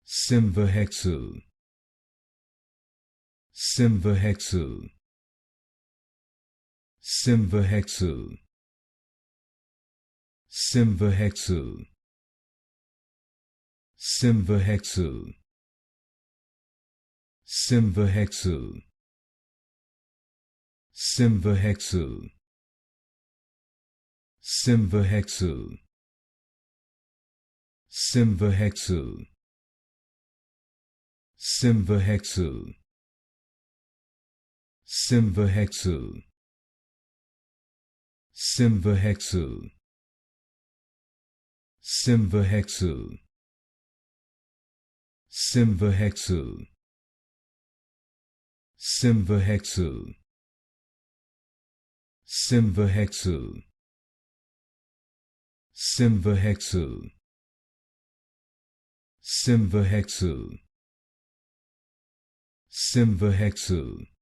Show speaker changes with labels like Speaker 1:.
Speaker 1: Simvahexal, Simvahexal, Simvahexal, Simvahexal, Simvahexal, Simvahexal, Simvahexal, Simvahexal, Simvahexal, Simvahexal, Simvahexal, Simvahexal, Simvahexal, Simvahexal, Simvahexal, Simvahexal, Simvahexal, Simvahexal, Simvahexal,